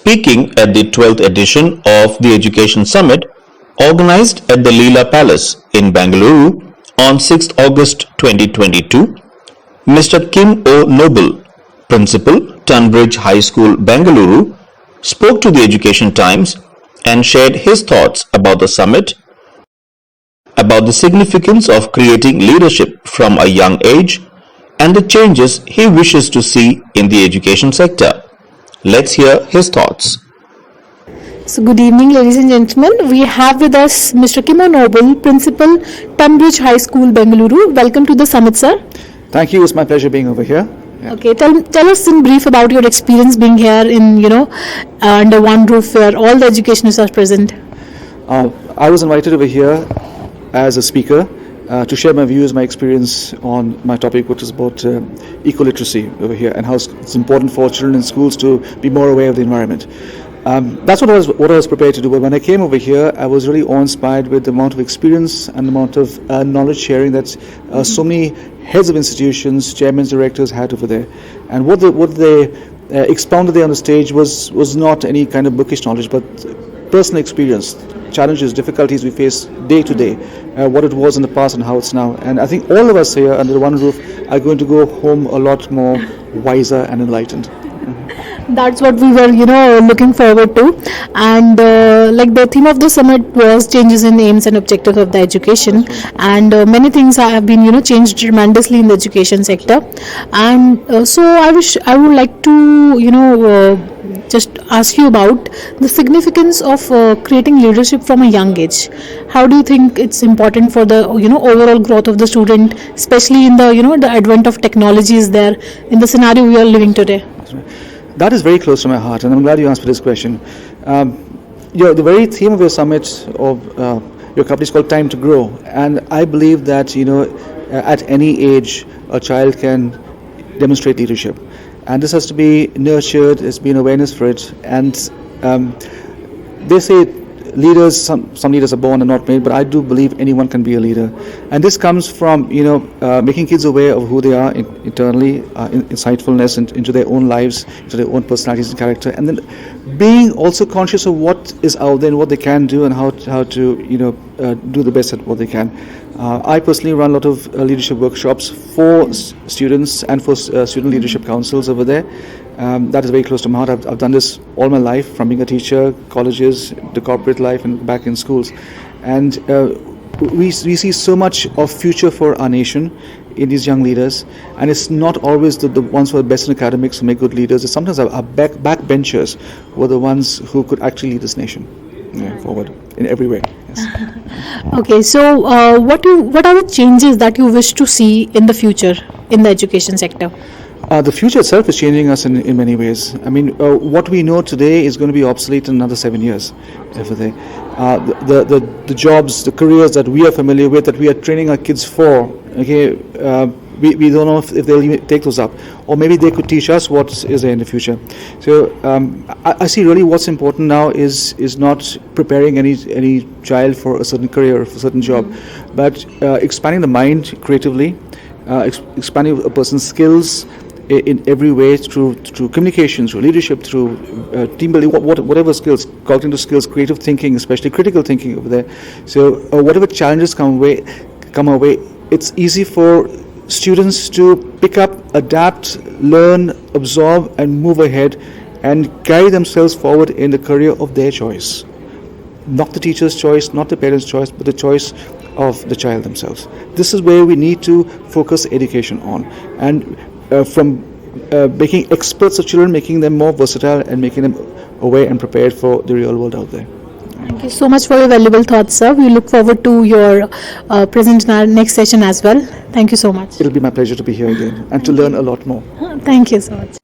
speaking at the 12th edition of the Education Summit organized at the Leela Palace in Bengaluru on 6th August 2022, Mr. Kim O. Noble, Principal, Tunbridge High School, Bengaluru, spoke to the Education Times and shared his thoughts about the summit, about the significance of creating leadership from a young age, and the changes he wishes to see in the education sector. Let's hear his thoughts. So good evening, ladies and gentlemen. We have with us Mr. Kim O. Noble, Principal, Tunbridge High School, Bengaluru. Welcome to the summit, sir. Thank you. It's my pleasure being over here. Yeah. Okay, tell us in brief about your experience being here in, under one roof where all the educationists are present. I was invited over here as a speaker to share my views, my experience on my topic, which is about eco-literacy over here and how it's important for children in schools to be more aware of the environment. That's what I was prepared to do. But when I came over here, I was really awe-inspired with the amount of experience and the amount of knowledge sharing that so many heads of institutions, chairmen, directors had over there. And what they expounded there on the stage was not any kind of bookish knowledge, but personal experience, challenges, difficulties we face day to day, what it was in the past and how it's now. And I think all of us here under one roof are going to go home a lot more wiser and enlightened. That's what we were, looking forward to. And the theme of the summit was changes in aims and objectives of the education. And many things have been, changed tremendously in the education sector. And so I would like to, just ask you about the significance of creating leadership from a young age. How do you think it's important for the, overall growth of the student, especially in the, the advent of technology is there in the scenario we are living today? That is very close to my heart, and I'm glad you asked for this question. The very theme of your summit of your company is called Time2Grow, and I believe that at any age a child can demonstrate leadership, and this has to be nurtured. There's been awareness for it, and they say leaders, some leaders are born and not made, but I do believe anyone can be a leader. And this comes from making kids aware of who they are internally, insightfulness into their own lives, into their own personalities and character, and then being also conscious of what is out there and what they can do and how to do the best at what they can. I personally run a lot of leadership workshops for students and for student leadership councils over there. That is very close to my heart. I've done this all my life, from being a teacher, colleges, the corporate life, and back in schools. And we see so much of future for our nation in these young leaders. And it's not always the ones who are best in academics who make good leaders. It's sometimes our backbenchers who are the ones who could actually lead this nation forward in every way. Yes. Okay, so what are the changes that you wish to see in the future in the education sector? The future itself is changing us in many ways. I mean, what we know today is going to be obsolete in another 7 years. Everything. The jobs, the careers that we are familiar with, that we are training our kids for, okay, we don't know if they'll even take those up. Or maybe they could teach us what is there in the future. So I see really what's important now is not preparing any child for a certain career or for a certain job, but expanding the mind creatively, expanding a person's skills in every way, through communication, through leadership, through team building, whatever skills, cognitive skills, creative thinking, especially critical thinking over there. So whatever challenges come our way, it's easy for students to pick up, adapt, learn, absorb, and move ahead and carry themselves forward in the career of their choice. Not the teacher's choice, not the parent's choice, but the choice of the child themselves. This is where we need to focus education on, and from making experts of children, making them more versatile and making them aware and prepared for the real world out there. Thank you so much for your valuable thoughts, sir. We look forward to your presence in our next session as well. Thank you so much. It'll be my pleasure to be here again and to learn a lot more. Thank you so much.